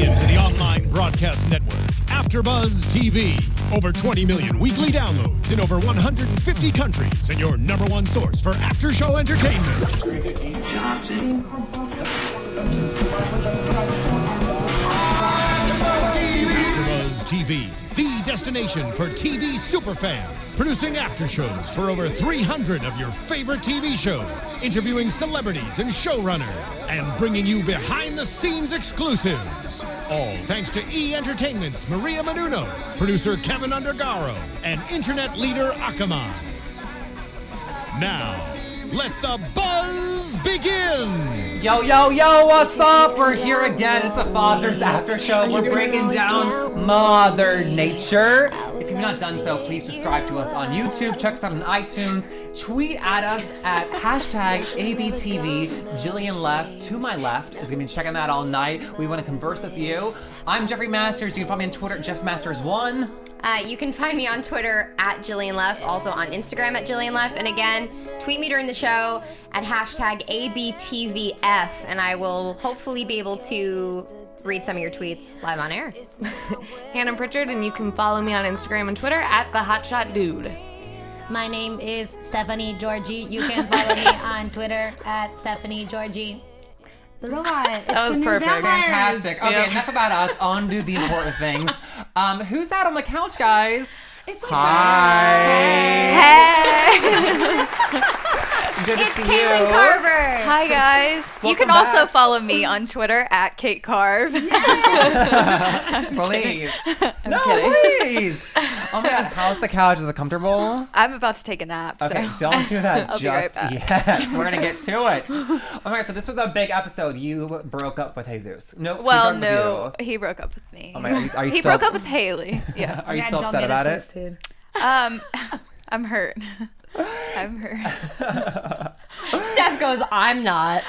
into the online broadcast network, AFTERBUZZ TV. Over 20 million weekly downloads in over 150 countries, and your #1 source for after-show entertainment. AFTERBUZZ TV, the destination for TV superfans, producing after-shows for over 300 of your favorite TV shows, interviewing celebrities and showrunners, and bringing you behind-the-scenes exclusives. All thanks to E! Entertainment's Maria Menounos, producer Kevin Undergaro, and internet leader Akamai. Now, let the buzz begin! Yo, yo, yo, what's up? We're here again. It's the Fosters After Show. We're breaking down Mother Nature. If you've not done so, please subscribe to us on YouTube. Check us out on iTunes. Tweet at us at #ABTV. Jillian Leff, to my left, is going to be checking that all night. We want to converse with you. I'm Jeffrey Masters. You can find me on Twitter at JeffMasters1. You can find me on Twitter at Jillian Leff, also on Instagram at Jillian Leff, and again, tweet me during the show at #ABTVF, and I will hopefully be able to read some of your tweets live on air. Hannah Prichard, and you can follow me on Instagram and Twitter at @TheHotShotDude. My name is Stephanie Giorgi. You can follow me on Twitter at Stephanie Giorgi. The robot. That was perfect. Fantastic. Okay, enough about us. On to the important things. Who's out on the couch, guys? It's Hi. Hey! Good to It's see Caitlin you. Carver! Hi guys. You Welcome can also back. follow me on Twitter at Kate Carve. Please. I'm No, kidding. please. Oh my God, how's the couch? Is it comfortable? I'm about to take a nap. So. Okay, don't do that I'll be just right back. yet. We're gonna get to it. Oh my God, so this was a big episode. You broke up with Jesus. No, he Well, broke up no, with you. he broke up with me. Oh my God, are you He still, broke up with Hayley. Yeah. Are you still upset about it? I'm hurt. I'm hurt. Steph goes, I'm not.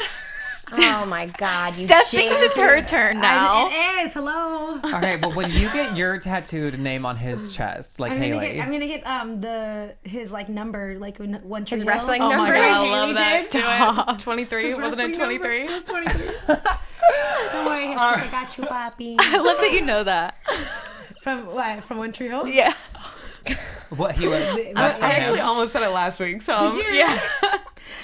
Oh my God, you Steph thinks it's her turn now. It is. Hello. Okay, but when you get your tattooed name on his chest, like Hayley. I'm gonna get his like number, like one His trio. wrestling Oh my number. God, I Haley love that. did. Stop. 23, wasn't it 23? It was 23. Don't worry, Jesus, I got you, Papi. I love that you know that. From what? From one trio? Yeah. What he was. That's from I actually him. almost said it last week, so Did you? yeah.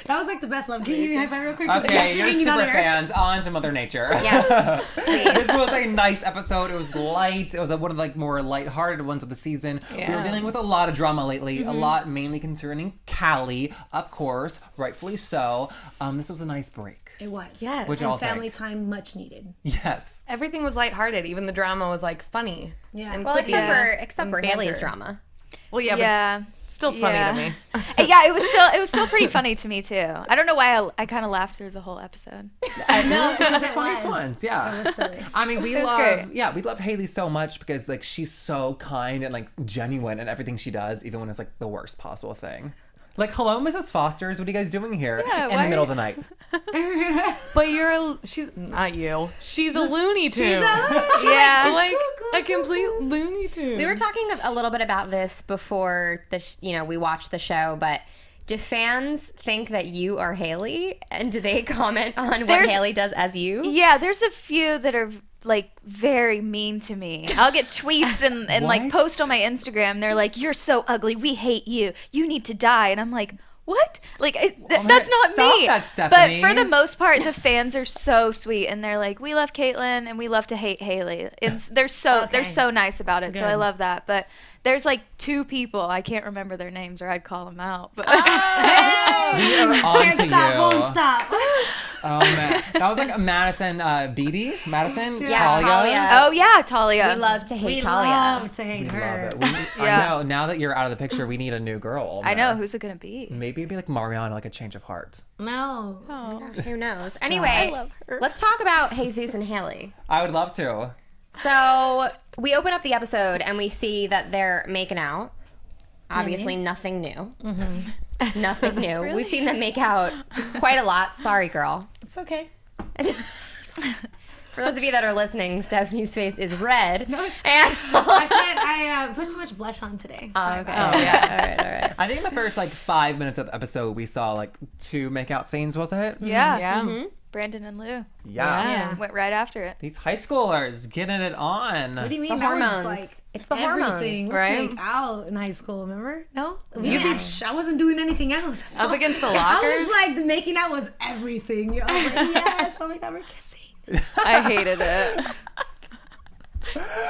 That was like the best love. Can you give me a high five real quick? Okay, you're Hanging on super air. fans. On to Mother Nature. Yes, please. This was a nice episode. It was light. It was one of the more lighthearted ones of the season. We were Yeah. dealing with a lot of drama lately. A lot mainly concerning Callie, of course, rightfully so. This was a nice break. It was. Yes. What'd And y'all family think? time much needed. Yes. Everything was lighthearted. Even the drama was like funny. Yeah. And Well, quippy. except for And Haley's banter. drama. Well, yeah, Yeah. but still funny Yeah. to me. Yeah, it was still pretty funny to me too. I don't know why I kind of laughed through the whole episode. No, One of the funniest ones, yeah. It was silly. I mean, we It was love, great. yeah, we love Hayley so much because like she's so kind and like genuine in everything she does, even when it's like the worst possible thing. Like, hello, Mrs. Fosters, what are you guys doing here Yeah, in the why- middle of the night? But she's not you. She's a Looney Tune. Yeah. Like a complete Looney Tune. We were talking a little bit about this before we watched the show, but do fans think that you are Hayley? And do they comment on what Hayley does as you? Yeah, there's a few that are like very mean to me. I'll get tweets and like What? post on my Instagram. They're like, "You're so ugly. We hate you. You need to die." And I'm like, "What? Like my that's God, not stop me." that, Stephanie. But for the most part, the fans are so sweet and they're like, "We love Caitlin and we love to hate Hayley." And they're so nice about it. So I love that. But there's like 2 people, I can't remember their names or I'd call them out. But We are on Can't to stop, you. won't stop. Oh man, that was like a Madison Beatty. Madison, Yeah, Talia. Talia. oh yeah, Talia. We love to hate We Talia. love to hate We her. love it. I Yeah. know. Now that you're out of the picture, we need a new girl. I know, there. who's it gonna be? Maybe it'd be like Mariana, like a change of heart. No. Oh, Who knows? Anyway, love her. let's talk about Jesus and Hayley. I would love to. So we open up the episode and we see that they're making out. Obviously, nothing new. Nothing new. Really? We've seen them make out quite a lot. Sorry, girl. It's okay. For those of you that are listening, Stephanie's face is red. No, it's- And I put too much blush on today. Sorry okay. about Oh, yeah. All right. I think the first like 5 minutes of the episode, we saw like 2 makeout scenes. Was it? yeah. Yeah. Brandon and Lou. Yeah. Went right after it. These high schoolers getting it on. What do you mean? The That was, hormones. like, It's the everything. hormones, right? Like, out in high school, remember? No? I wasn't doing anything else. Up against the I lockers. was like, the making out was everything. You're like, yes, oh my God, we're kissing. I hated it.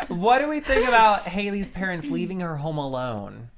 What do we think about Hayley's parents leaving her home alone?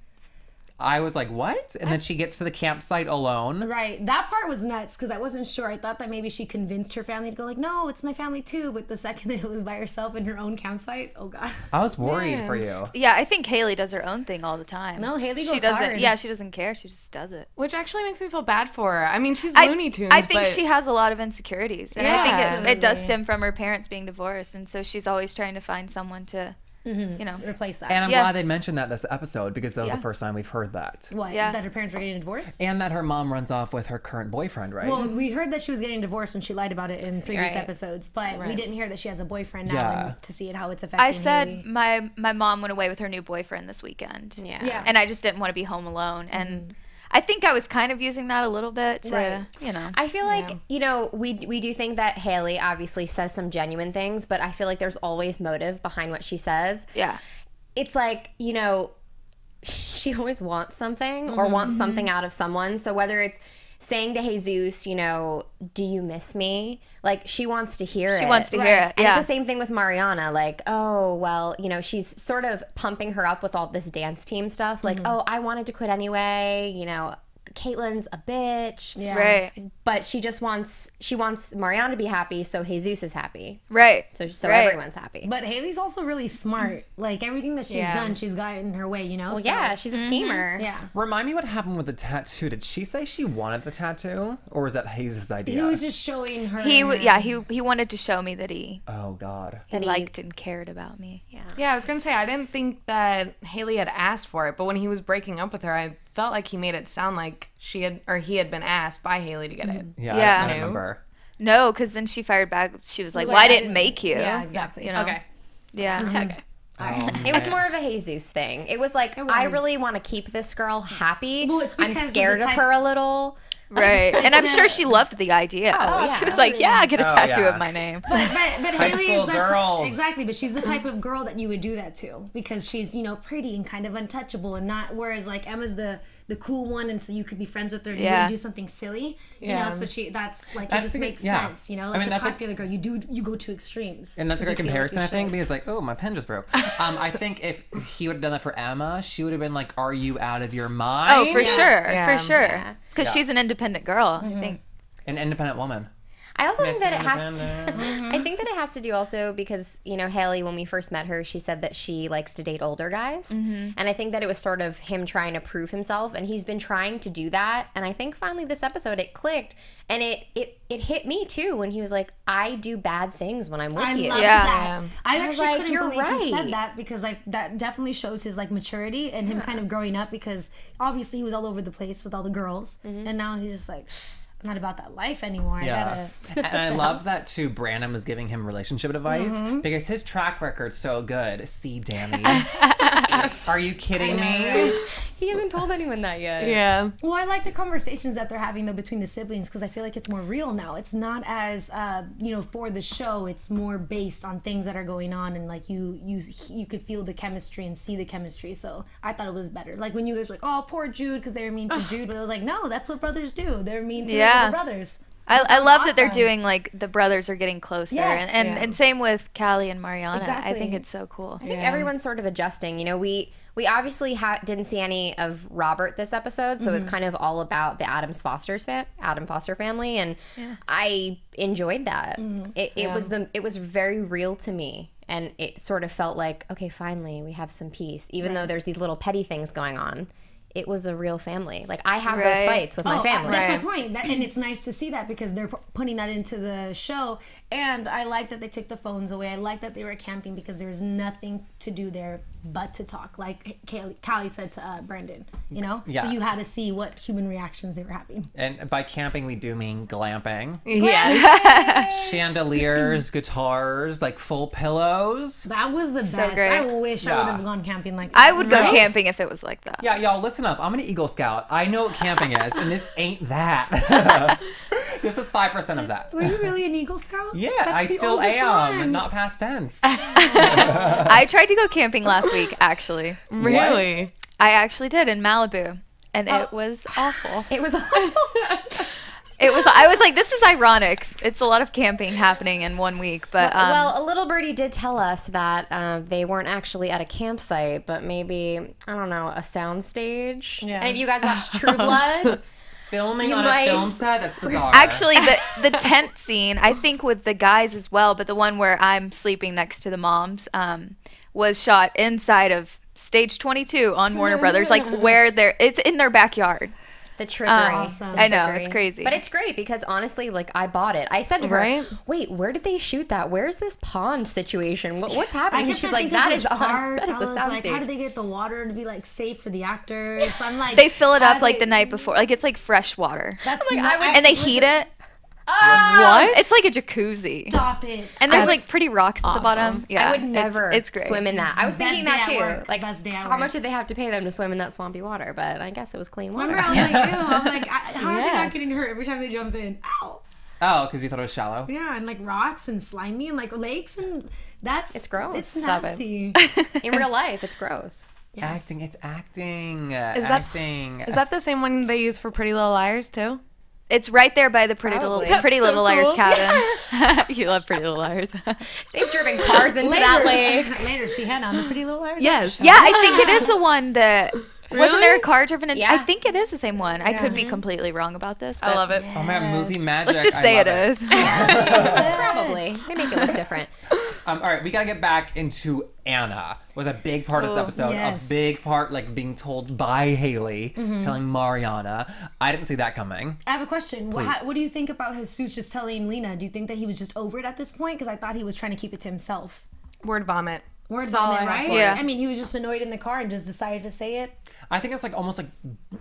I was like, what? And then she gets to the campsite alone. Right. That part was nuts because I wasn't sure. I thought that maybe she convinced her family to go like, no, it's my family too. But the second that it was by herself in her own campsite, oh God. I was worried for you. Yeah, I think Hayley does her own thing all the time. No, Hayley she goes doesn't. hard. Yeah, she doesn't care. She just does it. Which actually makes me feel bad for her. I mean, she's Looney Tunes. I think but she has a lot of insecurities, and Yeah. I think it does Absolutely. stem from her parents being divorced, and so she's always trying to find someone to, you know. Replace that. And I'm Yeah. glad they mentioned that this episode because that was the first time we've heard that. What? Yeah. That her parents were getting divorced? And that her mom runs off with her current boyfriend, right? Well, we heard that she was getting divorced when she lied about it in previous Right. episodes, but we didn't hear that she has a boyfriend now Yeah. and to see it how it's affecting I said Hayley. my mom went away with her new boyfriend this weekend. Yeah. And I just didn't want to be home alone, and I think I was kind of using that a little bit to, Right. you know. I feel like, you know, we do think that Hayley obviously says some genuine things, but I feel like there's always motive behind what she says. Yeah. It's like, you know, she always wants something or wants something out of someone. So whether it's saying to Jesus, you know, do you miss me? Like, she wants to hear it. She wants to hear it. And Yeah. it's the same thing with Mariana. Like, oh, well, you know, she's sort of pumping her up with all this dance team stuff. Like, oh, I wanted to quit anyway. You know, Caitlin's a bitch. Yeah. Right. But she wants Mariana to be happy, so Jesus is happy. Right. So Right. everyone's happy. But Hayley's also really smart. Like, everything that she's done, she's got in her way, you know? Well, yeah, she's a schemer. Yeah. Remind me what happened with the tattoo. Did she say she wanted the tattoo? Or was that Hayes' idea? He was just showing her. He wanted to show me that he Oh, God. liked and cared about me. Yeah. Yeah, I was gonna say I didn't think that Hayley had asked for it, but when he was breaking up with her, I felt like he made it sound like he had been asked by Hayley to get it. Yeah, Yeah. I don't remember. No, because then she fired back. She was like, Like, "Well, I I didn't didn't- make you." Yeah, exactly. You know? Okay. Yeah. Okay. It was more of a Jesus thing. It was like, I really want to keep this girl happy. Well, it's I'm because of scared the of type- her a little. Right. And I'm sure she loved the idea. Oh, She yeah. was like, "Yeah, get a Oh, tattoo yeah. of my name." But High Hayley school is the girls. exactly, but she's the type of girl that you would do that to because she's, you know, pretty and kind of untouchable and not, whereas like Emma's the cool one and so you could be friends with her and you Yeah. wouldn't do something silly, you Yeah. know, so that's like, it That's just because- makes yeah. sense, you know, I like mean, the that's a- popular girl, you go to extremes. And that's a 'cause great you feel like comparison, you I think, should. because like, oh, my pen just broke. I think if he would have done that for Emma, she would have been like, "Are you out of your mind?" Oh, for sure. Yeah. For sure. Yeah. It's because Yeah. she's an independent girl, I think. An independent woman. I also think Miss that it has Independent. I think that it has to do also because, you know, Hayley, when we first met her, she said that she likes to date older guys. And I think that it was sort of him trying to prove himself, and he's been trying to do that. And I think finally this episode it clicked, and it hit me too when he was like, I do bad things when I'm with I you. loved Yeah. that. I I was actually like, couldn't you're believe he right. said that because that definitely shows his like maturity and him kind of growing up because obviously he was all over the place with all the girls and now he's just like, I'm not about that life anymore. Yeah. I gotta. And I love that too. Brandon was giving him relationship advice because his track record's so good. See, Danny. Are you kidding me? He hasn't told anyone that yet. Yeah. Well, I like the conversations that they're having though between the siblings because I feel like it's more real now. It's not as you know, for the show. It's more based on things that are going on and like you could feel the chemistry and see the chemistry. So I thought it was better. Like when you guys were like, oh, poor Jude because they were mean to Jude, but I was like, no, that's what brothers do. They're mean to Yeah. their brothers. I was love that they're awesome. doing like the brothers are getting closer, Yes. and same with Callie and Mariana. I Exactly. think it's so cool. I think everyone's sort of adjusting. You know, we obviously didn't see any of Robert this episode, so it was kind of all about the Adam Foster family, and I enjoyed that. It was very real to me, and it sort of felt like, okay, finally we have some peace, even though there's these little petty things going on. It was a real family. Like I have those Right. fights with my family. That's Right. my point. And it's nice to see that because they're putting that into the show. And I like that they took the phones away. I like that they were camping because there's nothing to do there but to talk. Like Callie said to Brandon, you know? Yeah. So you had to see what human reactions they were having. And by camping, we do mean glamping. Yes. Chandeliers, guitars, like full pillows. That was the So best. great. I wish I Yeah. would have gone camping like that. I would go Right? camping if it was like that. Yeah, y'all, listen up. I'm an Eagle Scout. I know what camping is, and this ain't that. This is 5% of that. Were you really an Eagle Scout? Yeah, That's I the still oldest am. one. Not past tense. I tried to go camping last week, actually. Really? I actually did in Malibu, and it was awful. It was I was like, this is ironic. It's a lot of camping happening in 1 week, but well, a little birdie did tell us that they weren't actually at a campsite, but maybe, I don't know, a soundstage. Yeah. And if you guys watched True Blood, Filming You on might- a film set? That's bizarre. actually the tent scene, I think with the guys as well, but the one where I'm sleeping next to the moms was shot inside of Stage 22 on Warner Brothers, like where it's in their backyard. the trickery. Awesome. The I know, trickery. it's crazy. But it's great because honestly, like, I bought it. I said to her, Right? wait, where did they shoot that? Where's this pond situation? What's happening? I And kept she's trying like, to think that of is which on. part. That is I a was like, how soundstage. do they get the water to be like safe for the actors? So I'm like, They fill it how up do like they- the night before. Like it's like fresh water. That's like, not, And they heat it. What? It's like a jacuzzi. Stop it. And there's That's like pretty rocks at the bottom. Yeah. I would never it's great. swim in that. I was Best thinking day that at too. work. Like, Best day at how work. much did they have to pay them to swim in that swampy water? But I guess it was clean water. Remember, I was like, ew. I'm like, how are they not getting hurt every time they jump in? Ow. Oh, because you thought it was shallow? Yeah, and like rocks and slimy and like lakes and It's gross. It's Stop it. nasty. In real life, it's gross. Acting, it's acting. Is acting. that the same one they use for Pretty Little Liars too? It's right there by the Pretty Probably. Little Liars cool. cabins. You love Pretty Little Liars. They've driven cars into that lake. Later, see Hannah on the Pretty Little Liars. Yes. Yeah, I think it is the one that wasn't there a car driven in. Yeah. I think it is the same one. I could be completely wrong about this. But I love it. Oh man, movie magic. Let's just I say love it is. Probably. They make it look different. All right, we gotta get back into Anna. Was a big part of this episode. yes. A big part, like being told by Hayley, telling Mariana. I didn't see that coming. I have a question. Please. What do you think about Jesus just telling Lena? Do you think that he was just over it at this point? Because I thought he was trying to keep it to himself. Word vomit. Word That's all vomit, I have right? for it. Yeah. I mean, he was just annoyed in the car and just decided to say it. I think it's like almost like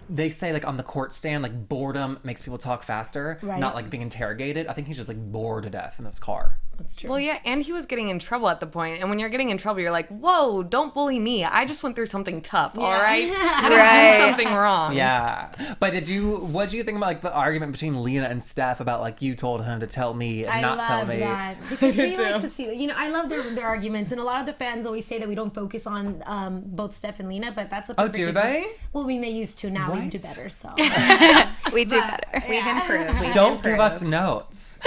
they say like on the court stand, like boredom makes people talk faster, Right. not like being interrogated. I think he's just like bored to death in this car. That's true. Well, yeah, and he was getting in trouble at the point. And when you're getting in trouble, you're like, whoa, don't bully me. I just went through something tough, all right? I didn't Right. do something wrong. Yeah, but what do you think about like the argument between Lena and Steph about like you told him to tell me and I not tell loved me? that because we did like too. to see, I love their arguments, and a lot of the fans always say that we don't focus on both Steph and Lena, but that's a Oh, perfect do example. they? Well, I mean, they used to. Now we What? do better. So We do better. We've improved. We've Don't give us improved. notes.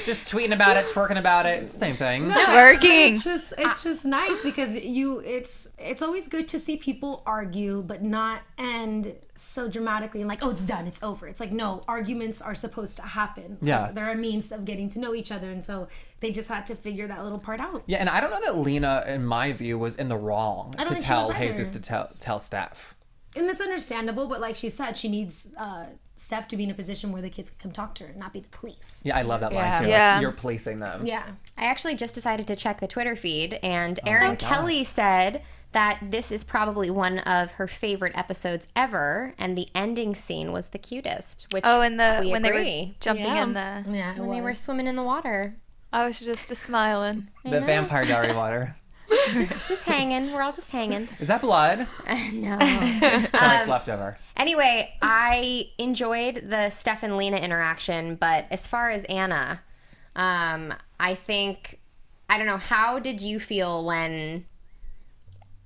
Just tweeting about it, twerking about it, same thing. Working. it's just nice because it's always good to see people argue, but not end so dramatically and like, oh, it's done, it's over. It's like, no, arguments are supposed to happen. Yeah. Like, they're a means of getting to know each other, and so they just had to figure that little part out. Yeah, and I don't know that Lena, in my view, was in the wrong I don't to think she tell was either. Jesus to tell Steph. And that's understandable, but like she said, she needs Steph to be in a position where the kids can come talk to her, not be the police. Yeah, I love that line Yeah. too. Yeah. Like, you're policing them. Yeah. I actually just decided to check the Twitter feed, and my Erin God. Kelly said that this is probably one of her favorite episodes ever, and the ending scene was the cutest. Which Oh, and we when they were agree. jumping Yeah. in the. Yeah, when they were swimming in the water, I was just smiling. The Vampire Diary water. just hanging. We're all just hanging. Is that blood? No. Sorry, it's leftover. Anyway, I enjoyed the Steph and Lena interaction, but as far as Anna, I think, I don't know, how did you feel when,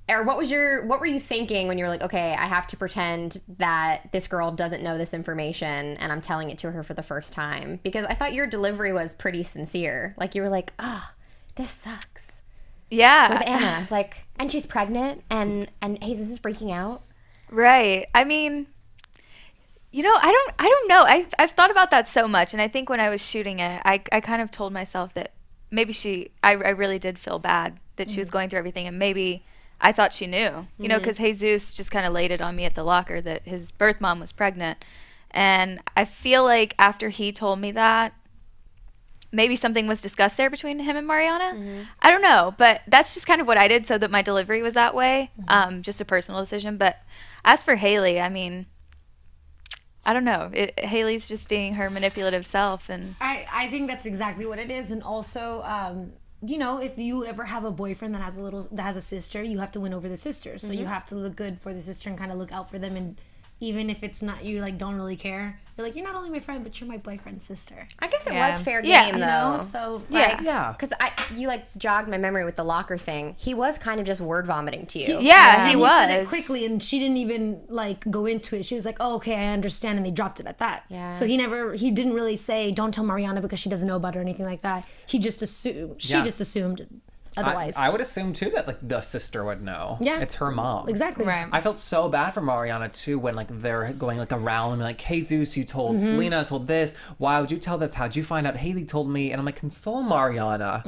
or what were you thinking when you were like, okay, I have to pretend that this girl doesn't know this information and I'm telling it to her for the first time? Because I thought your delivery was pretty sincere. Like, you were like, oh, this sucks. Yeah. With Anna, like, and she's pregnant and Jesus is freaking out. Right. I mean, I don't know. I've thought about that so much, and I think when I was shooting it, I kind of told myself that maybe I really did feel bad that she was going through everything, and maybe I thought she knew, because Jesus just kind of laid it on me at the locker that his birth mom was pregnant, and I feel like after he told me that, maybe something was discussed there between him and Mariana. I don't know, but that's just kind of what I did so that my delivery was that way. Just a personal decision. But as for Hayley, I mean, I don't know. Hayley's just being her manipulative self, and I think that's exactly what it is. And also, if you ever have a boyfriend that has a sister, you have to win over the sister. So you have to look good for the sister and kind of look out for them and even if it's not, you like don't really care. You're like, you're not only my friend, but you're my boyfriend's sister. I guess it Yeah. was fair Yeah. game, You though. know, so Like, Yeah. because you like jogged my memory with the locker thing. He was kind of just word vomiting to you. Yeah, and he said it was. quickly, and she didn't even like go into it. She was like, "Oh, okay, I understand," and they dropped it at that. Yeah. So he didn't really say, "Don't tell Mariana," because she doesn't know about it or anything like that. He just assumed. She Yeah. just assumed. Otherwise, I would assume too that like the sister would know. Yeah. It's her mom. exactly. Right. I felt so bad for Mariana too when like they're going like around and like, hey Zeus, you told Lena told this. Why would you tell this? How'd you find out? Hayley told me, and I'm like, console Mariana.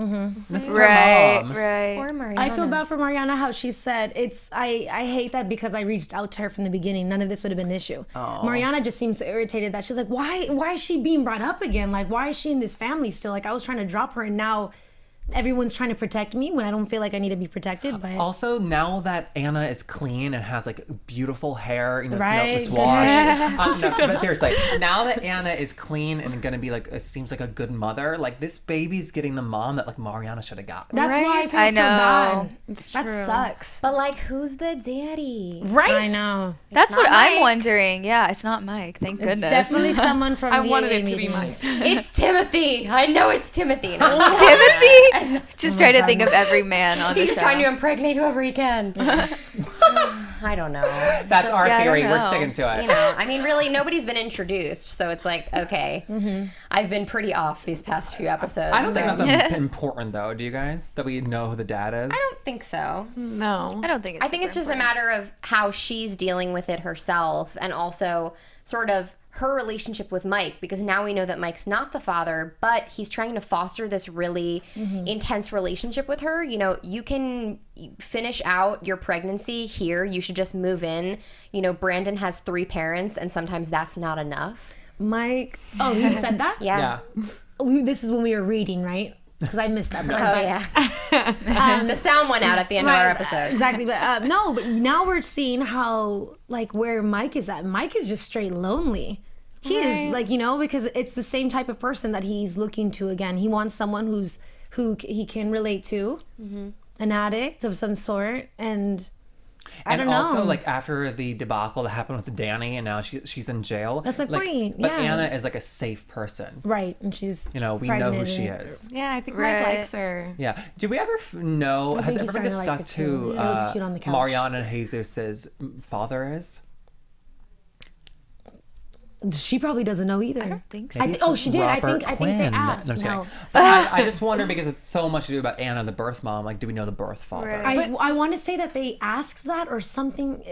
This is her Right, mom. right. Poor Mariana. I feel bad for Mariana how she said I hate that because I reached out to her from the beginning. None of this would have been an issue. Mariana just seems so irritated that she's like, why is she being brought up again? Like, why is she in this family still? Like, I was trying to drop her and now everyone's trying to protect me when I don't feel like I need to be protected. But Also, now that Anna is clean and has like beautiful hair, you know, Right. it's washed. No, but seriously, now that Anna is clean and gonna be like, it seems like a good mother, like this baby's getting the mom that like Mariana should have got. that's why I feel I so know. bad. It's That true. sucks. But like, who's the daddy? Right? I know. That's not what I'm Mike. wondering. Yeah, it's not Mike. Thank It's goodness. definitely someone from I the wanted AA it to be Mike. meetings. It's Timothy. I know it's Timothy. Timothy. Just try to think of every man on the He's show. trying to impregnate whoever he can. I don't know. That's our Yeah, I theory. don't We're know. sticking to it. You know, I mean, really, nobody's been introduced, so it's like, okay, I've been pretty off these past few episodes. I don't think so- that's important though. Do you guys? That we know who the dad is? I don't think so. No. I don't think it's I think it's just a matter of how she's dealing with it herself, and also sort of her relationship with Mike, because now we know that Mike's not the father, but he's trying to foster this really intense relationship with her. You know, you can finish out your pregnancy here. You should just move in. You know, Brandon has 3 parents, and sometimes that's not enough. Mike. Oh, he said that? Yeah. This is when we were reading, right? Because I missed that part. Oh, yeah. The sound went out at the end of our episode. Exactly, but no, but now we're seeing how like where Mike is at. Mike is just straight lonely. He is like, you know, because it's the same type of person that he's looking to again. He wants someone who he can relate to, an addict of some sort, and I don't know. Also, like after the debacle that happened with Danny, and now she's in jail. That's my like, point, But yeah. Anna is like a safe person. Right, and she's You know, we know who pregnant she and- is. Yeah, I think Right. Mike likes her. Yeah. Do we ever know? I Has think it he's ever been starting to like discussed her, too. who He looks cute on the couch. Mariana and Jesus' father is? She probably doesn't know either. I don't think so. Maybe it's she did. Robert I think they Quinn. asked. No, I'm just No. kidding. But I just wonder because it's so much to do about Anna, the birth mom. Like, do we know the birth father? Right. I want to say that they asked that or something,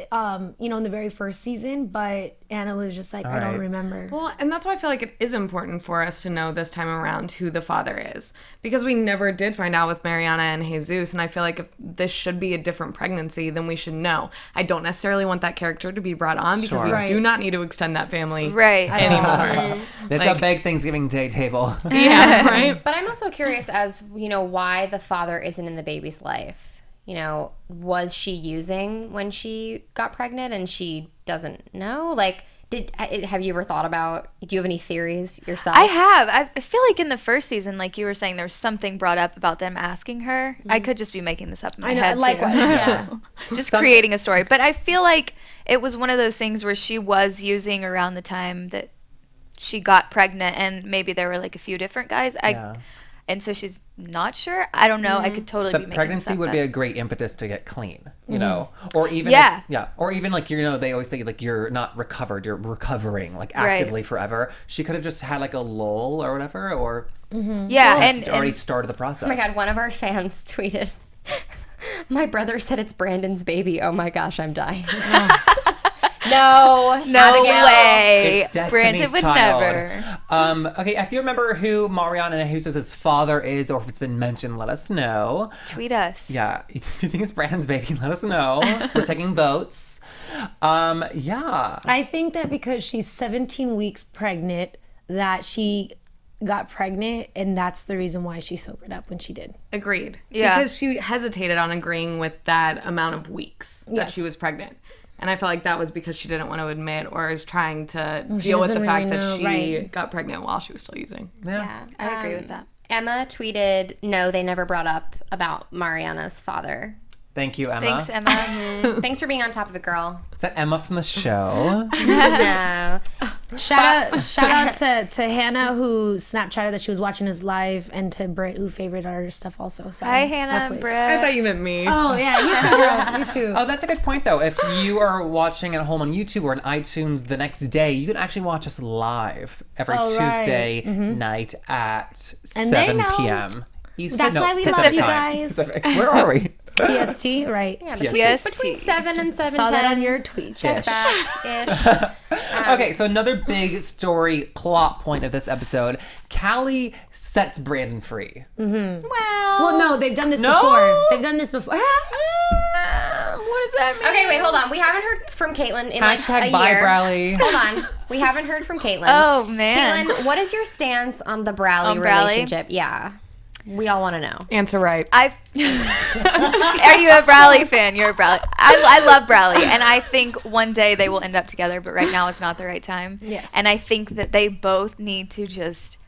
you know, in the very first season, but Anna was just like, I don't right. remember. Well, and that's why I feel like it is important for us to know this time around who the father is. Because we never did find out with Mariana and Jesus, and I feel like if this should be a different pregnancy, then we should know. I don't necessarily want that character to be brought on because Sure. we Right. do not need to extend that family Right. anymore. That's Like- a big Thanksgiving Day table. Yeah, right? But I'm also curious as, you know, why the father isn't in the baby's life. You know, was she using when she got pregnant and she doesn't know? Like, have you ever thought about, do you have any theories yourself? I have. I feel like in the first season, like you were saying, there was something brought up about them asking her. I could just be making this up in my I know, head likewise, too. yeah. Just creating a story. But I feel like it was one of those things where she was using around the time that she got pregnant, and maybe there were like a few different guys. Yeah. And so she's not sure. I don't know. I could totally be But making pregnancy this up, would be but- a great impetus to get clean, you know, or even Yeah. or even like, you know, they always say like you're not recovered, you're recovering like actively forever. She could have just had like a lull or whatever, or Yeah, and already started the process. Oh my God, one of our fans tweeted, my brother said it's Brandon's baby. Oh my gosh, I'm dying. No, not no again. way. It's Destiny's Brandon would Child. never. Okay, if you remember who Mariana and Jesus' father is, or if it's been mentioned, let us know. Tweet us. Yeah, if you think it's Brandon's baby, let us know. We're taking votes. Yeah. I think that because she's 17 weeks pregnant, that she got pregnant, and that's the reason why she sobered up when she did. Agreed. Yeah. Because she hesitated on agreeing with that amount of weeks that Yes. she was pregnant. And I felt like that was because she didn't want to admit or is trying to she deal with the doesn't fact really that know, she right. got pregnant while she was still using. Yeah, I agree with that. Emma tweeted, no, they never brought up about Mariana's father. Thank you, Emma. Thanks, Emma. Thanks for being on top of it, girl. Is that Emma from the show? No. Shout out to Hannah, who Snapchatted that she was watching us live, and to Britt, who favored our stuff also. So Hi, Hannah and Britt. I thought you meant me. Oh yeah, you too, girl. You too. Oh, that's a good point, though. If you are watching at home on YouTube or on iTunes the next day, you can actually watch us live every Tuesday night at And they 7 know. p.m. Eastern. That's why we love Pacific you time. guys. Pacific. Where are we? PST, right? Yeah, Yes. between 7 and 7:10. Saw that on your tweets. Ish. Ish. Okay, so another big story plot point of this episode, Callie sets Brandon free. Well, no, they've done this No? before. They've done this before. What does that mean? Okay, wait, hold on. We haven't heard from Caitlin in like Hashtag a bye, year. Brally. Hold on. We haven't heard from Caitlin. Oh, man. Caitlin, what is your stance on the Brally On Brally? relationship? Yeah. We all want to know. Answer right. Are you a Brally fan? You're a Brally. I love Brally, and I think one day they will end up together, but right now it's not the right time. Yes. And I think that they both need to just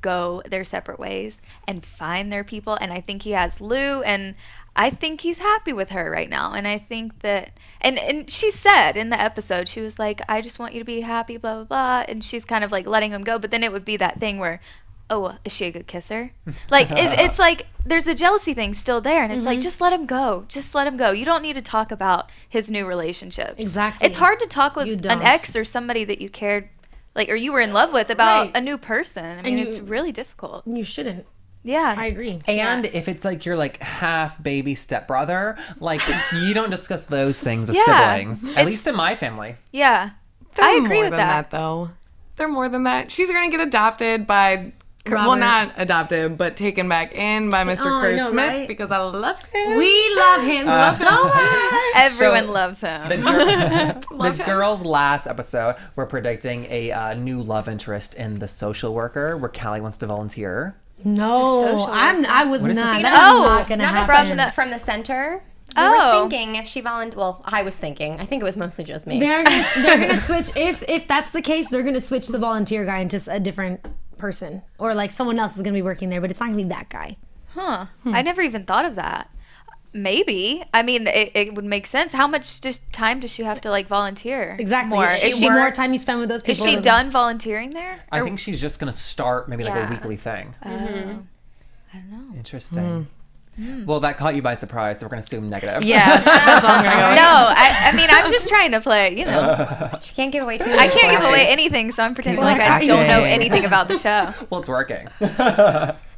go their separate ways and find their people. And I think he has Lou, and I think he's happy with her right now. And I think that, and she said in the episode, she was like, I just want you to be happy, blah, blah, blah. And she's kind of like letting him go. But then it would be that thing where, oh, is she a good kisser? Like, it's like there's the jealousy thing still there. And it's like, just let him go. Just let him go. You don't need to talk about his new relationships. Exactly. It's hard to talk with You an don't. ex or somebody that you cared, like, or you were in love with about Right. a new person. I mean, it's really difficult. You shouldn't. Yeah. I agree. And if it's like your like half baby stepbrother, like you don't discuss those things with Yeah. siblings. At It's- least in my family. Yeah. They're I agree more with than that. though. They're more than that. She's gonna get adopted by, well, Robert. not adopted, but taken back in by Mr. Oh, I Chris know, Smith right? because I love him. We love him so much. Everyone So- loves him. The girls last episode were predicting a new love interest in the social worker where Callie wants to volunteer. No, social I was What is not. this? That is Oh, not gonna Not happen. from the center. We Oh. were thinking if she volunteered. Well, I was thinking. I think it was mostly just me. They're gonna switch. If that's the case, they're gonna switch the volunteer guy into a different person, or like someone else is gonna be working there, but it's not gonna be that guy. Huh. I never even thought of that. Maybe. I mean, it would make sense. How much time does she have to like volunteer? Exactly. More? Is she more time you spend with those Is people? she done volunteering there? I think she's just gonna start maybe like Yeah. a weekly thing. I don't know. Interesting. Well, that caught you by surprise, so we're gonna assume negative. Yeah, that's all I'm gonna go. No, I mean, I'm just trying to play, you know. She can't give away too I much. can't give away Nice. anything, so I'm pretending Well, like I don't know acting. anything about the show. Well, it's working.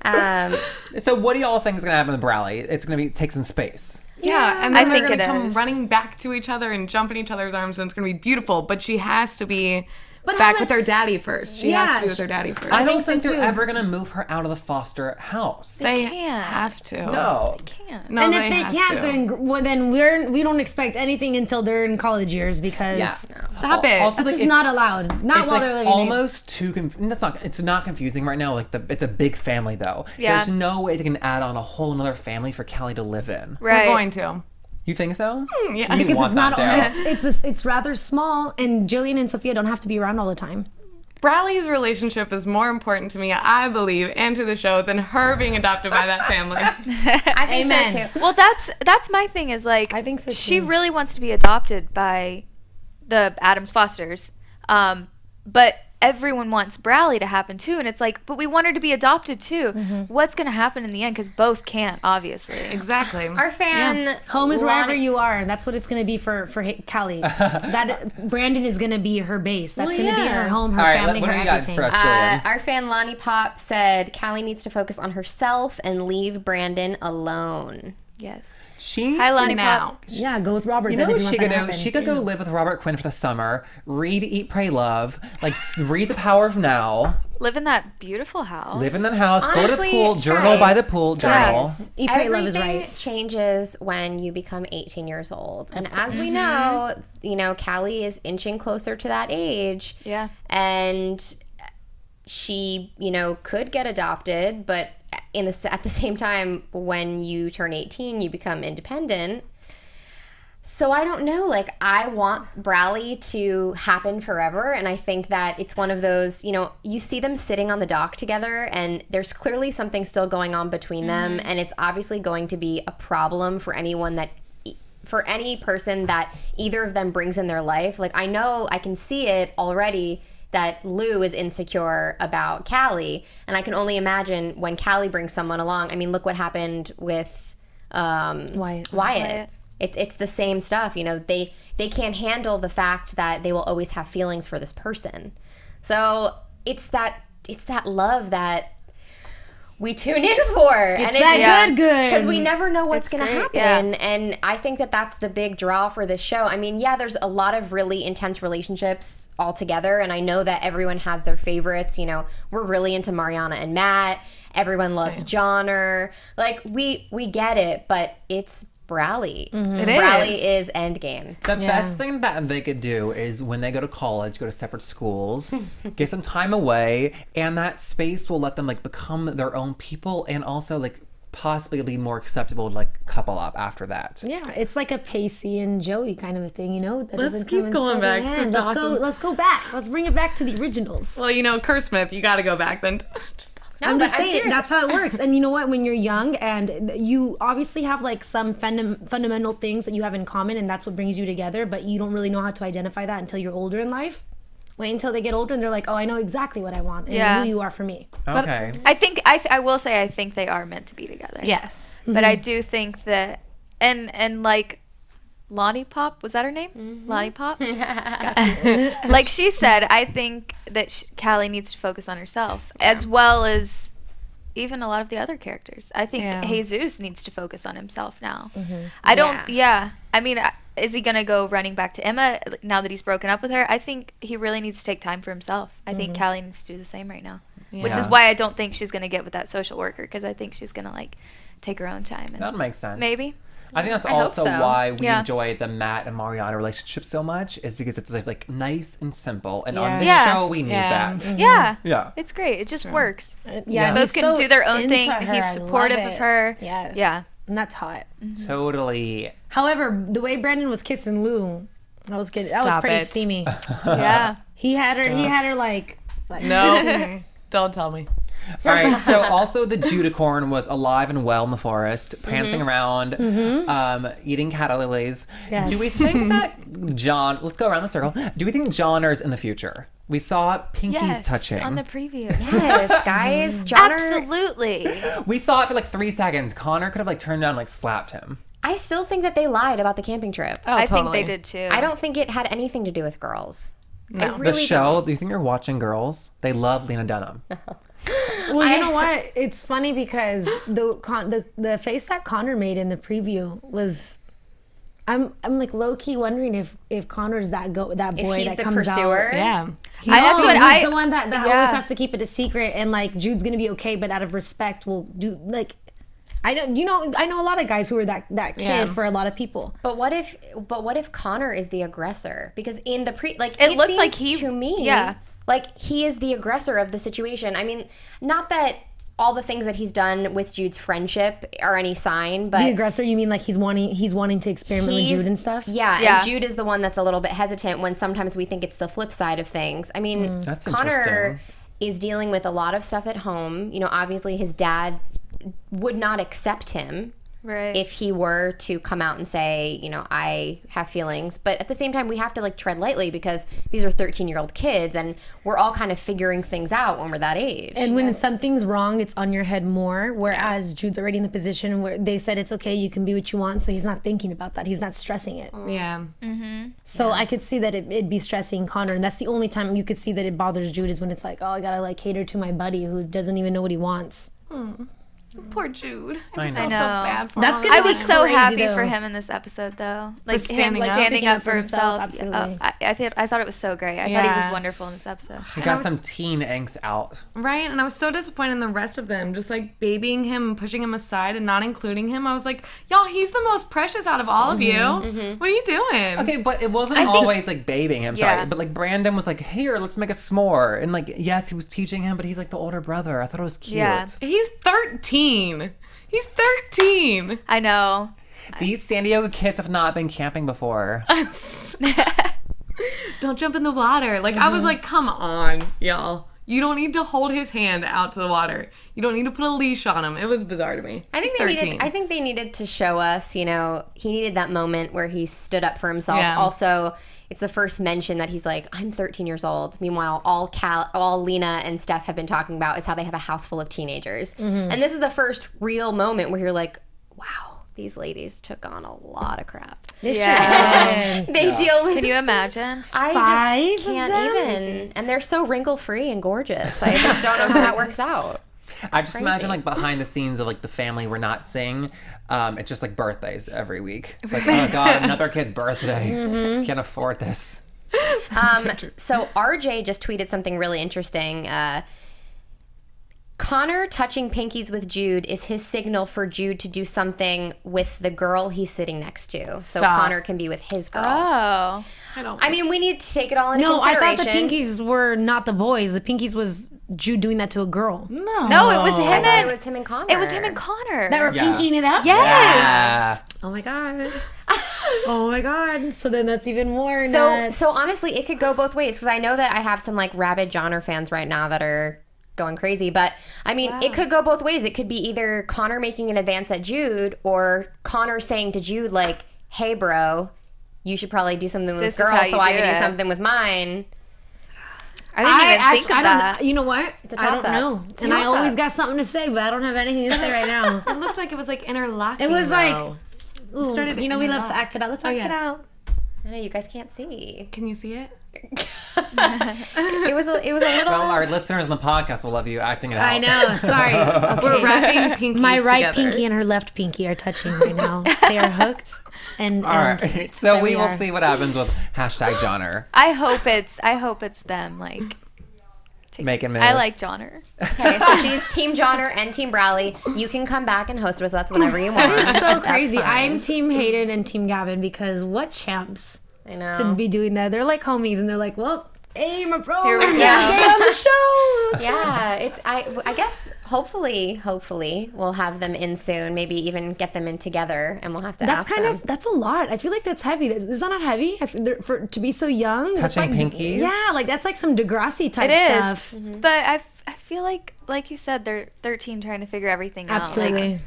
Um, So, what do y'all think is gonna happen with Brally? It's gonna take some space. Yeah, and I then think they're it gonna come is. running back to each other and jump in each other's arms, and it's gonna be beautiful. But she has to be But how back with much- her daddy first. She has to be with her daddy first. I don't think so, think they're too. ever gonna move her out of the foster house. they can't. have to. No. Can't. No, And if they have can't, to. then we don't expect anything until they're in college years because Yeah. Stop it. Also, that's like, just it's- not allowed. Not It's while like they're living. almost too. It's not confusing right now. Like it's a big family though. Yeah. There's no way they can add on a whole another family for Callie to live in. They're Right. going to. You think so? Yeah. You because want it's not. that down. It's rather small, and Jillian and Sophia don't have to be around all the time. Brally's relationship is more important to me, I believe, and to the show than her being adopted by that family. I think Amen. so too. Well, that's my thing is like I think so, she too. really wants to be adopted by the Adams Fosters. But everyone wants Brally to happen too, and it's like, but we want her to be adopted too. What's going to happen in the end? Because both can't, obviously. Exactly. Our fan Home is Lonnie- wherever you are, and that's what it's going to be for Callie. That Brandon is going to be her base. That's going to be her home, her All right, family, what her do you got everything. for us, Jillian? Our fan Lonnie Pop said Callie needs to focus on herself and leave Brandon alone. Yes. She's Hi, Lonnie now. Yeah, go with Robert. You then know if what you she want could that to do? happen. She could go live with Robert Quinn for the summer, read Eat, Pray, Love, like read The Power of Now, Live in that beautiful house. live in that house, go to the Honestly, pool, journal by the pool, journal. guys, Eat, Pray, Love is everything right. changes when you become 18 years old. And as we know, Callie is inching closer to that age. Yeah. And she, could get adopted, but at the same time, when you turn 18, you become independent. So I don't know, I want Brally to happen forever, and I think that it's one of those, you see them sitting on the dock together, and there's clearly something still going on between them, and it's obviously going to be a problem for anyone that for any person that either of them brings in their life, like I know I can see it already that Lou is insecure about Callie, and I can only imagine when Callie brings someone along. I mean, look what happened with Wyatt. It's the same stuff, you know. They can't handle the fact that they will always have feelings for this person. So it's that love that we tune in for. It's that good. Because we never know what's going to happen. Yeah. And I think that that's the big draw for this show. I mean, yeah, there's a lot of really intense relationships all together. And I know that everyone has their favorites. You know, we're really into Mariana and Matt. Everyone loves Johnner. Like, we get it, but it's Brally. Brally is endgame. The best thing that they could do is when they go to college, go to separate schools, get some time away, and that space will let them like become their own people and also like possibly be more acceptable to like couple up after that. Yeah, it's like a Pacey and Joey kind of a thing, you know? That let's keep going back to Dawson. Let's go back. Let's bring it back to the originals. Well, you know, Kersmith, you got to go back then. No, I'm just saying, that's how it works. And you know what? When you're young and you obviously have like some fundamental things that you have in common and that's what brings you together, but you don't really know how to identify that until you're older in life. Wait until they get older and they're like, oh, I know exactly what I want and who you are for me. Okay. But I think, I will say, I think they are meant to be together. Yes. But I do think that, and like, Lonnie Pop, was that her name? Lonnie Pop? Like she said, I think that Callie needs to focus on herself, as well as even a lot of the other characters. I think Jesus needs to focus on himself now. I don't, I mean, is he going to go running back to Emma now that he's broken up with her? I think he really needs to take time for himself. I think Callie needs to do the same right now, which is why I don't think she's going to get with that social worker, because I think she's going to like take her own time. And that makes sense. Maybe. I think that's also why we enjoy the Matt and Mariana relationship so much, is because it's like nice and simple. And on the show, we need that. Yeah. It's great. It just works. Both can do their own thing. He's supportive of her. Yes. Yeah. And that's hot. Totally. However, the way Brandon was kissing Lou, that was good. That was pretty steamy. Yeah. He had her like no. Don't tell me. All right, so also the Judicorn was alive and well in the forest, prancing around, eating calla lilies. Yes. Do we think that let's go around the circle. Do we think Johnner's in the future? We saw pinkies touching. On the preview. Yes, guys. Johnner. Absolutely. We saw it for like 3 seconds. Connor could have like turned down and like slapped him. I still think that they lied about the camping trip. Oh, I think they did too. I don't think it had anything to do with girls. No. The show, do you think you're watching Girls? They love Lena Dunham. Well, you know what? It's funny because the face that Connor made in the preview was, I'm like low key wondering if Connor's that boy that comes pursuer. Out. Yeah, that's what the one that always has to keep it a secret, and like Jude's gonna be okay, but out of respect will do like. I know a lot of guys who are that kid for a lot of people. But what if Connor is the aggressor? Because in the it looks like he to me like he is the aggressor of the situation. I mean, not that all the things that he's done with Jude's friendship are any sign, but the aggressor, you mean like he's wanting to experiment with Jude and stuff? Yeah, and Jude is the one that's a little bit hesitant when sometimes we think it's the flip side of things. I mean, that's Connor is dealing with a lot of stuff at home. You know, obviously his dad would not accept him if he were to come out and say, you know, I have feelings. But at the same time, we have to like tread lightly because these are 13-year-old kids and we're all kind of figuring things out when we're that age. And when something's wrong, it's on your head more. Whereas Jude's already in the position where they said it's okay, you can be what you want. So he's not thinking about that. He's not stressing it. Yeah. So I could see that it'd be stressing Connor. And that's the only time you could see that it bothers Jude is when it's like, oh, I gotta like cater to my buddy who doesn't even know what he wants. Poor Jude. I just I feel know. so bad for That's him. gonna I was be so crazy, happy though. for him in this episode, though. Like standing him up. standing up for himself. Absolutely. I thought it was so great. I thought he was wonderful in this episode. He got some teen angst out. Right, and I was so disappointed in the rest of them, just like babying him and pushing him aside and not including him. I was like, y'all, he's the most precious out of all of you. What are you doing? Okay, but it wasn't always like babying him, sorry. But like Brandon was like, here, let's make a s'more. And like, yes, he was teaching him, but he's like the older brother. I thought it was cute. Yeah. He's 13. He's 13. I know. These San Diego kids have not been camping before. Don't jump in the water. Like, I was like, come on, y'all. You don't need to hold his hand out to the water. You don't need to put a leash on him. It was bizarre to me. I think they needed to show us, you know, he needed that moment where he stood up for himself. Yeah. Also, it's the first mention that he's like, I'm 13 years old. Meanwhile, all Lena and Steph have been talking about is how they have a house full of teenagers. And this is the first real moment where you're like, wow, these ladies took on a lot of crap. They deal with. Can you imagine? I just can't even. And they're so wrinkle-free and gorgeous. I just don't know how that works out. I just imagine like behind the scenes of like the family we're not seeing. It's just like birthdays every week. It's like, oh God, another kid's birthday. Can't afford this. So RJ just tweeted something really interesting. Connor touching pinkies with Jude is his signal for Jude to do something with the girl he's sitting next to. So Connor can be with his girl. Oh. I mean, we need to take it all into consideration. I thought the pinkies were not the boys. The pinkies was Jude doing that to a girl. No, it was him and it was him and Connor. It was him and Connor. That were pinkying it up? Yes. Yeah. Oh my God. Oh my God. So then that's even more nuts. So honestly, it could go both ways because I know that I have some like rabid Johnner fans right now that are going crazy, but I mean, it could go both ways. It could be either Connor making an advance at Jude or Connor saying to Jude like, hey bro, you should probably do something with this girl so I can do something with mine. I didn't even think of that. You know what? It's a toss-up. I don't know. And I always got something to say, but I don't have anything to say right now. It looked like it was like interlocking. It was like, ooh, you know, we love to act it out. Let's act it out. I know you guys can't see. Can you see it? It was a little. Well, our listeners in the podcast will love you acting it out. I know. Sorry. Okay. We're wrapping pinkies My right together. pinky and her left pinky are touching right now. They are hooked. And all right. So we will see what happens with #Johnner. I hope it's them. Like. Making moves. I like Johnner. Okay, so she's Team Johnner and Team Bradley. You can come back and host with us whenever you want. It's so crazy. I'm Team Hayden and Team Gavin because what champs. I know. To be doing that. They're like homies and they're like, well, hey, my bro. Here we go. Get on the show. Yeah, it's I guess hopefully we'll have them in soon. Maybe even get them in together, and we'll have to ask them. That's a lot. I feel like that's heavy. Is that not heavy? To be so young, touching pinkies. Yeah, like that's like some Degrassi type stuff. But I feel like you said, they're 13 trying to figure everything out. Absolutely.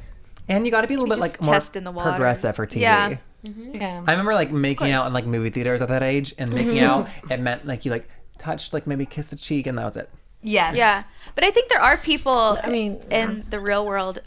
And you got to be a little bit like more progressive for TV. Yeah. Yeah. I remember like making out in like movie theaters at that age, and making out it meant like you like touched, like maybe kissed a cheek, and that was it. Yes. Yeah. But I think there are people in the real world,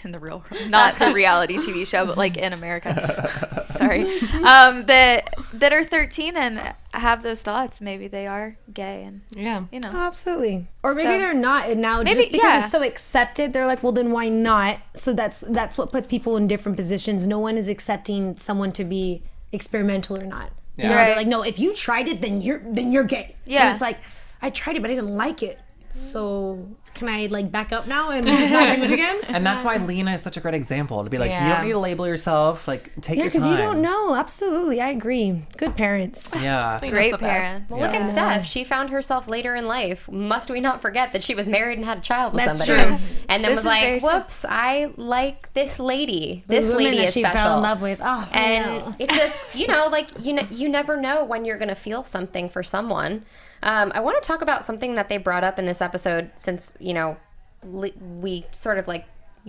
not the reality TV show, but like in America. Sorry. That are 13 and have those thoughts. Maybe they are gay and you know. Oh, absolutely. Or maybe they're not. And now just because it's so accepted, they're like, well, then why not? So that's what puts people in different positions. No one is accepting someone to be experimental or not. Yeah. You know, they're like, no, if you tried it, then you're gay. Yeah. And it's like, I tried it, but I didn't like it. So can I like back up now and just not do it again? And that's why Lena is such a great example to be like, you don't need to label yourself. Like, take your time. Yeah, because you don't know. Absolutely, I agree. Good parents. Yeah, great parents. Well, look at Steph. She found herself later in life. Must we not forget that she was married and had a child with somebody, true. and then was like, "Whoops, I like this lady. This lady is she special." Fell in love with. Oh, and it's just like you never know when you're gonna feel something for someone. I want to talk about something that they brought up in this episode, since we sort of like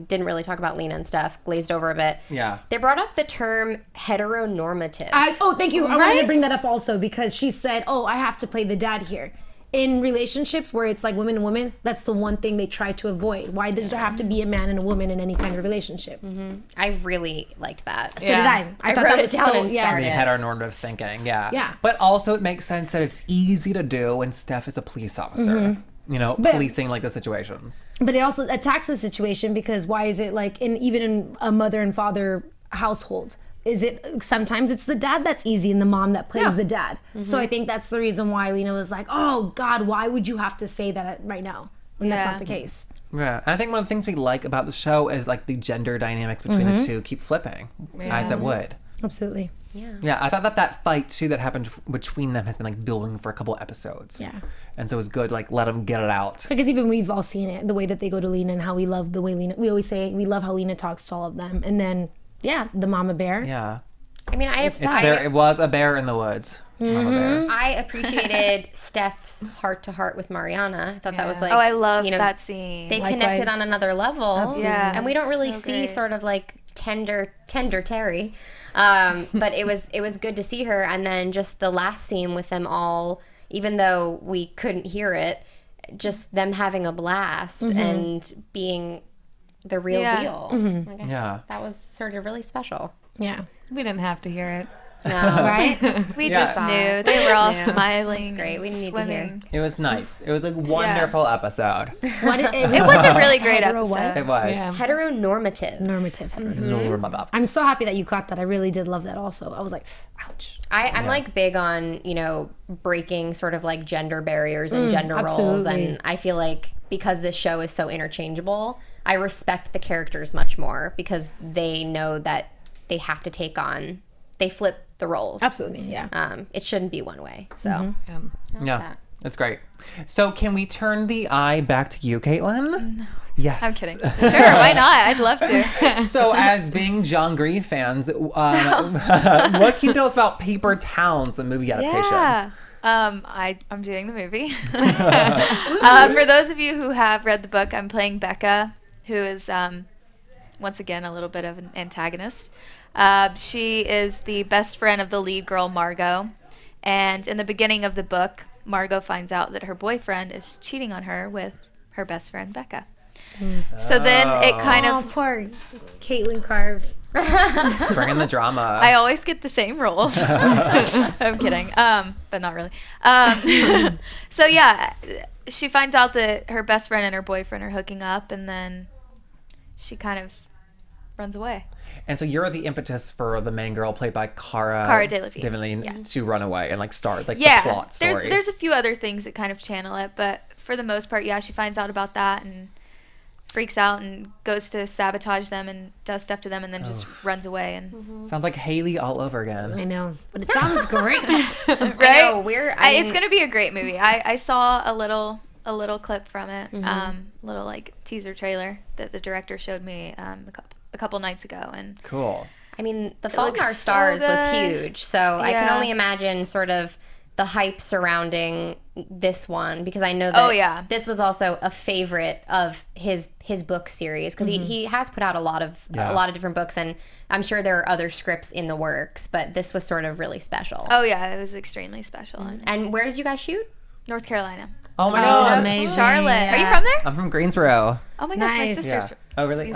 didn't really talk about Lena and stuff, glazed over a bit. Yeah. They brought up the term heteronormative. Thank you. I wanted to bring that up also because she said, I have to play the dad here. In relationships where it's like women and women, that's the one thing they try to avoid. Why does there have to be a man and a woman in any kind of relationship? I really liked that. So did I. I thought that was so heteronormative thinking. Yeah. But also it makes sense that it's easy to do when Steph is a police officer. Policing like the situations. But it also attacks the situation because why is it like even in a mother and father household? Is it sometimes it's the dad that's easy and the mom that plays the dad. So I think that's the reason why Lena was like, oh God, why would you have to say that right now when that's not the case? Yeah, and I think one of the things we like about the show is like the gender dynamics between the two keep flipping as it would. Absolutely. Yeah, I thought that fight too that happened between them has been like building for a couple episodes. Yeah. And so it was good, like let them get it out. Because even we've all seen it, the way that they go to Lena and how we love the way Lena, we always say we love how Lena talks to all of them. And then, the mama bear. Yeah. I mean, there was a bear in the woods. I appreciated Steph's heart-to-heart with Mariana. I thought that was like, I love that scene. They connected on another level. Absolutely. Yeah, and we don't really so see great. sort of like tender Teri. But it was good to see her. And then just the last scene with them all, even though we couldn't hear it, just them having a blast and being the real deal. Like, that was sort of really special. Yeah. We didn't have to hear it. No. Right? We just knew. They were all smiling. That's great. We need to hear. It was nice. It was a wonderful episode. It was a really great episode. It was. Yeah. Heteronormative. Normative. Normative. I'm so happy that you caught that. I really did love that also. I was like, ouch. I'm like big on, breaking sort of like gender barriers and gender roles. And I feel like because this show is so interchangeable, I respect the characters much more because they know that they have to they flip the roles. Absolutely, yeah. It shouldn't be one way. So, Yeah, that's great. So can we turn the eye back to you, Caitlin? No. Yes. I'm kidding. Sure, why not? I'd love to. So as being John Green fans, what can you tell us about Paper Towns, the movie adaptation? Yeah. I'm doing the movie. For those of you who have read the book, I'm playing Becca, who is once again a little bit of an antagonist. She is the best friend of the lead girl, Margot. And in the beginning of the book, Margot finds out that her boyfriend is cheating on her with her best friend, Becca. So then it kind of... poor Caitlin Carver. Bringing the drama. I always get the same roles. I'm kidding. But not really. So yeah, she finds out that her best friend and her boyfriend are hooking up, and then she kind of runs away. And so you're the impetus for the main girl played by Cara Delevingne to run away and like start the plot story. There's a few other things that kind of channel it, but for the most part, she finds out about that and freaks out and goes to sabotage them and does stuff to them and then just runs away. And sounds like Hayley all over again. I know, but it sounds great. Right? I know, it's gonna be a great movie. I saw a little clip from it, little like teaser trailer that the director showed me a couple nights ago, and cool. I mean, The Fault in Our Stars was huge, so I can only imagine sort of the hype surrounding this one, because I know that this was also a favorite of his book series, because he has put out a lot of different books, and I'm sure there are other scripts in the works, but this was sort of really special. Oh yeah, it was extremely special. And where did you guys shoot? North Carolina. Oh my god, amazing. Charlotte. Yeah. Are you from there? I'm from Greensboro. Oh my gosh, my Nice. sister's. Yeah. Oh really?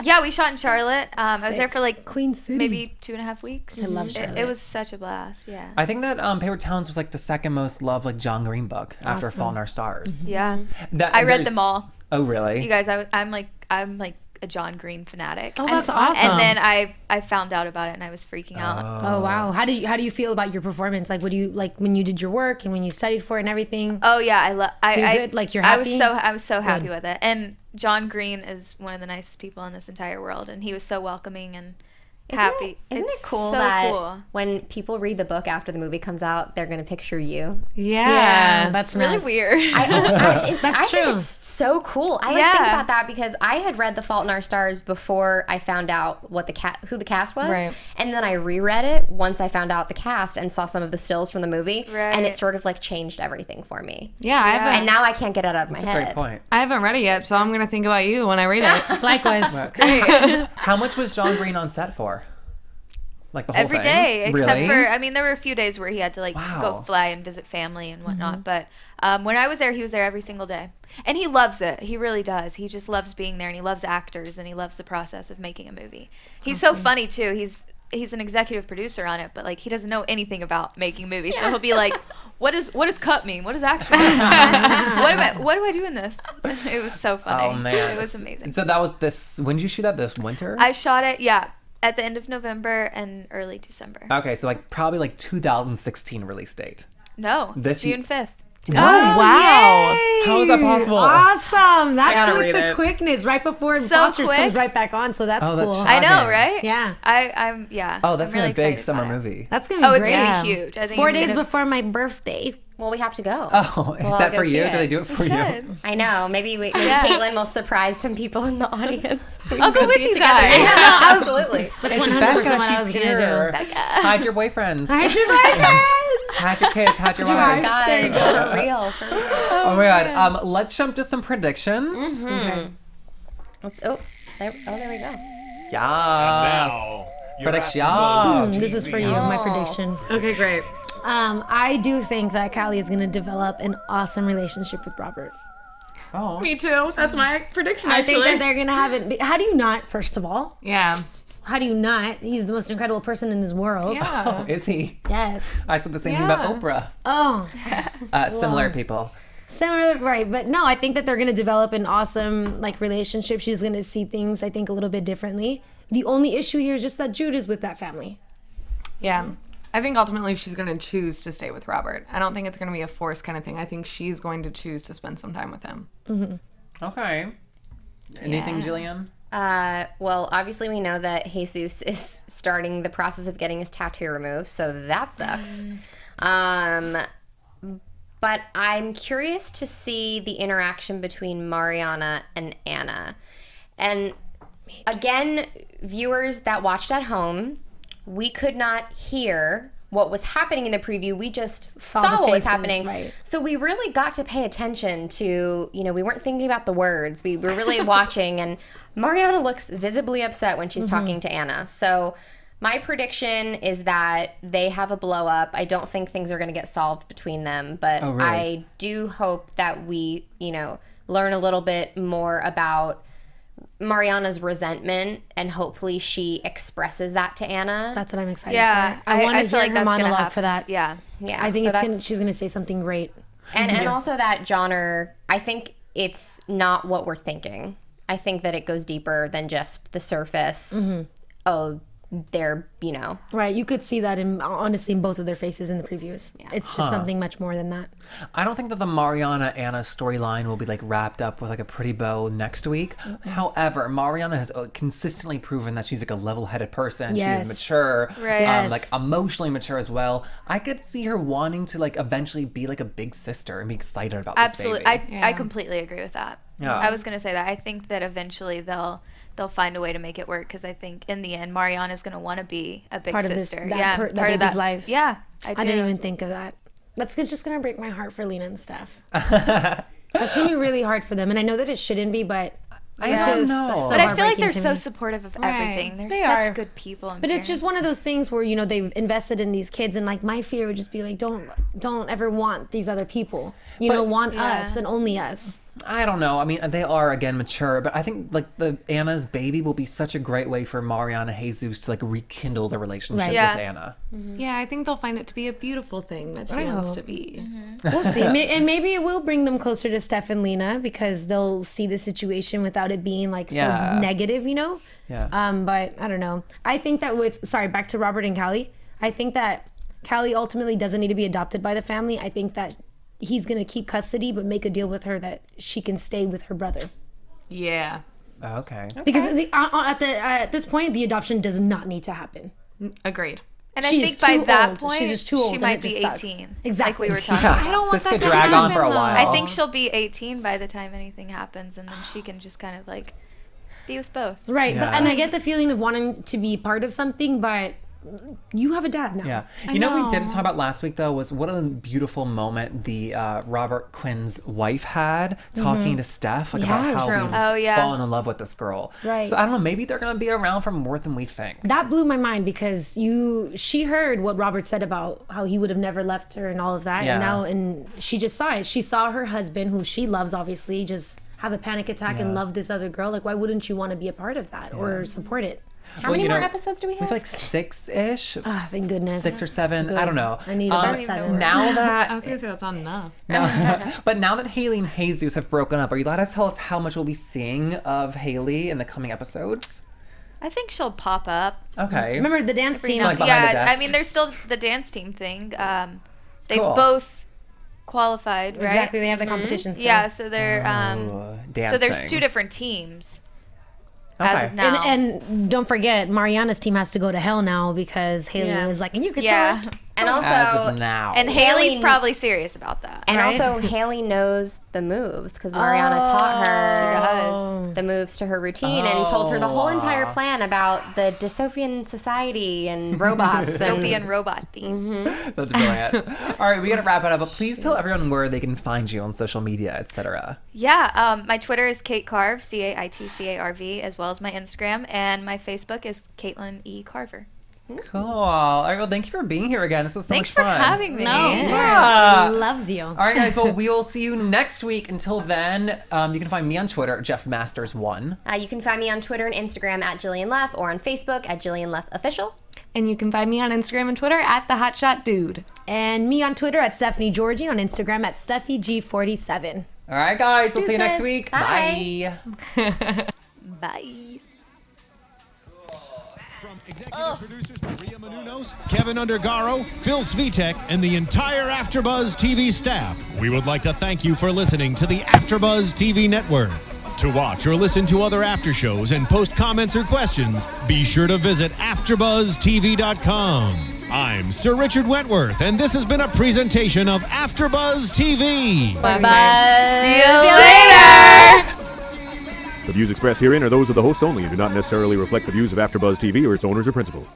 Yeah, we shot in Charlotte. I was there for like Queen City. maybe 2.5 weeks. I love Charlotte. It was such a blast. Yeah. I think that Paper Towns was like the second most loved like John Green book after Fault in Our Stars. Yeah. That, I read them all. Oh really? You guys, I'm like a John Green fanatic. Oh, that's and, awesome. And then I found out about it and I was freaking out. Oh wow. How do you feel about your performance? Like, what do you like when you did your work and when you studied for it and everything? Oh yeah, You're good? Like, you're happy? I was so happy with it. And John Green is one of the nicest people in this entire world, and he was so welcoming and happy. Isn't it cool so that cool. when people read the book after the movie comes out, they're going to picture you? Yeah. That's really nuts. weird. I true. think it's so cool. I think about that because I had read The Fault in Our Stars before I found out what who the cast was. Right. And then I reread it once I found out the cast and saw some of the stills from the movie. Right. And it sort of like changed everything for me. Yeah, And now I can't get it out of my That's a head. great point. I haven't read it yet, so I'm gonna think about you when I read it. Likewise. How much was John Green on set for? Like the whole Every thing? day, except Really? for, I mean, there were a few days where he had to like Wow. go fly and visit family and whatnot. But when I was there, he was there every single day, and he loves it. He really does. He just loves being there, and he loves actors, and he loves the process of making a movie. He's so funny too. He's an executive producer on it, but like he doesn't know anything about making movies. So he'll be like, "What does cut mean? What does action mean? what do I do in this?" It was so funny. Oh man, it was amazing. So that was this. When did you shoot that? This winter? I shot it, at the end of November and early December. Okay, so like probably like 2016 release date. No, This June 5th. Oh, wow. yay. How is that possible? Awesome. That's gotta with read the it. quickness. Right before So Foster's quick. comes right back on, so that's Oh, cool. that's I know, shocking. right? Yeah. I'm yeah. Oh, that's I'm really gonna be a big excited summer about it. movie. That's going to be Oh, it's great. gonna be huge. I think 4 it's days gonna- before my birthday. Well, we have to go. Oh, is Well, that I'll go for see you? it. Do they do it for you? Should. I know. Maybe Yeah. Caitlin will surprise some people in the audience. We I'll can go with see it you together. guys. Yeah, absolutely. That's It's 100% Becca, what I was she's going to here. do. Hide your boyfriends. Hide your boyfriends. Hide your kids. Hide your Oh my wives. God, for real, for real. Oh my god. Let's jump to some predictions. Okay. There we go. Yes. Now, your Predictions. AfterBuzz This is TV. for you, my prediction. Okay, great. I do think that Callie is going to develop an awesome relationship with Robert. Oh. Me too. That's my prediction, I actually. think that they're going to have it. How do you not, first of all? Yeah. How do you not? He's the most incredible person in this world. Yeah. Is he? Yes. I said the same thing about Yeah. Oprah. Oh, Similar people. similar, right? But no, I think that they're going to develop an awesome relationship. She's going to see things, I think, a little bit differently. The only issue here is just that Jude is with that family. Yeah. I think ultimately she's going to choose to stay with Robert. I don't think it's going to be a forced kind of thing. I think she's going to choose to spend some time with him. Okay. Anything, Jillian? Well, obviously we know that Jesus is starting the process of getting his tattoo removed, so that sucks. But I'm curious to see the interaction between Mariana and Anna. And again, viewers that watched at home, we could not hear what was happening in the preview. We just saw the what was faces, happening. right. So we really got to pay attention to, we weren't thinking about the words. We were really watching, and Mariana looks visibly upset when she's talking to Anna. So my prediction is that they have a blow up. I don't think things are going to get solved between them, but Oh, really? I do hope that we, learn a little bit more about Mariana's resentment, and hopefully she expresses that to Anna. That's what I'm excited Yeah, for. I want to feel hear like her that's gonna monologue happen. for that. Yeah. Yeah, I think so she's going to say something great. and also that Johnner, I think it's not what we're thinking. I think that it goes deeper than just the surface. Oh, they're, Right, you could see that honestly in both of their faces in the previews. It's just something much more than that. I don't think that the Mariana Anna storyline will be wrapped up with a pretty bow next week. However, Mariana has consistently proven that she's a level-headed person. Yes. She's mature, Right. Yes. emotionally mature as well. I could see her wanting to eventually be a big sister and be excited about this Absolutely. baby. I completely agree with that. Yeah. I was going to say that. I think that eventually they'll find a way to make it work, because I think in the end Mariana's going to want to be a big Part of this- sister. that part baby's of that life. Yeah. I I didn't even think of that. That's just going to break my heart for Lena and Steph. That's going to be really hard for them. And I know that it shouldn't be, but I it's don't just- know. that's so But I feel like heartbreaking they're to so me. supportive of Right. everything. They're They such are. good people. And But it's just one of those things where, they've invested in these kids, and my fear would just be don't ever want these other people. Want us and only us. I don't know. I mean, they are again mature, but I think the Anna's baby will be such a great way for Mariana and Jesus to rekindle the relationship Right. Yeah. with Anna. Yeah, I think they'll find it to be a beautiful thing that she I wants hope. to be. We'll see. And maybe it will bring them closer to Steph and Lena, because they'll see the situation without it being Yeah. so negative, Yeah. But I don't know. I think that back to Robert and Callie, I think that Callie ultimately doesn't need to be adopted by the family. I think that he's going to keep custody, but make a deal with her that she can stay with her brother. Yeah. Okay. Because at this point, the adoption does not need to happen. Agreed. And I She think is by too that old. point, She's just too old, she and might it be just sucks. 18. Exactly. Like we were talking about. I don't want This that could to drag on happen, for a though. while. I think she'll be 18 by the time anything happens, and then she can just kind of be with both. Right. Yeah. And I get the feeling of wanting to be part of something, but you have a dad now. Yeah. You know what we didn't know. talk about last week, though, was what a beautiful moment the Robert Quinn's wife had talking to Steph about Yes. how True. we've Oh, yeah. fallen in love with this girl. Right. So I don't know, maybe they're going to be around for more than we think. That blew my mind, because she heard what Robert said about how he would have never left her and all of that. Yeah. And she just saw it. She saw her husband, who she loves, obviously, just have a panic attack and love this other girl. Why wouldn't you want to be a part of that or support it? How many more episodes do we have? We have 6-ish. Ah, thank goodness. 6 or 7. Good. I don't know. I need about even 7. know. Now I that was going to say that's not enough. but now that Hayley and Jesus have broken up, are you allowed to tell us how much we'll be seeing of Hayley in the coming episodes? I think she'll pop up. Okay. Remember the dance team? Like behind the Yeah, desk. I mean, there's still the dance team thing. They've Cool. both qualified, right? Exactly, they have the competition still. Yeah, so they're so there's dancing. 2 different teams. Okay. As of now. And don't forget, Mariana's team has to go to hell now because Hayley was like, and you could tell. And As also, of now. And Hayley's probably serious about that. and also Hayley knows the moves because Mariana taught her the moves to her routine and told her the whole entire plan about the dystopian society and robots. Dystopian robot theme. That's brilliant. All right, we gotta wrap it up, but please tell everyone where they can find you on social media, etc. Yeah, my Twitter is Kate Carve, CaitCarv, as well as my Instagram, and my Facebook is Caitlin E. Carver. Cool. All right, well, thank you for being here again. This was so Thanks much fun. for having me. Yeah. Loves you. All right, guys. Well, we will see you next week. Until then, you can find me on Twitter, JeffMasters1. You can find me on Twitter and Instagram at Jillian Leff or on Facebook at Jillian Leff Official. And you can find me on Instagram and Twitter at The Hotshot Dude. And me on Twitter at Stephanie Giorgi, on Instagram at SteffiG47. All right, guys. We'll see you next Deuces. week. Bye. Bye. From executive producers Maria Menounos, Kevin Undergaro, Phil Svitek, and the entire AfterBuzz TV staff, we would like to thank you for listening to the AfterBuzz TV network. To watch or listen to other after shows and post comments or questions, be sure to visit AfterBuzzTV.com. I'm Sir Richard Wentworth, and this has been a presentation of AfterBuzz TV. Bye. See you later. The views expressed herein are those of the hosts only and do not necessarily reflect the views of AfterBuzz TV or its owners or principals.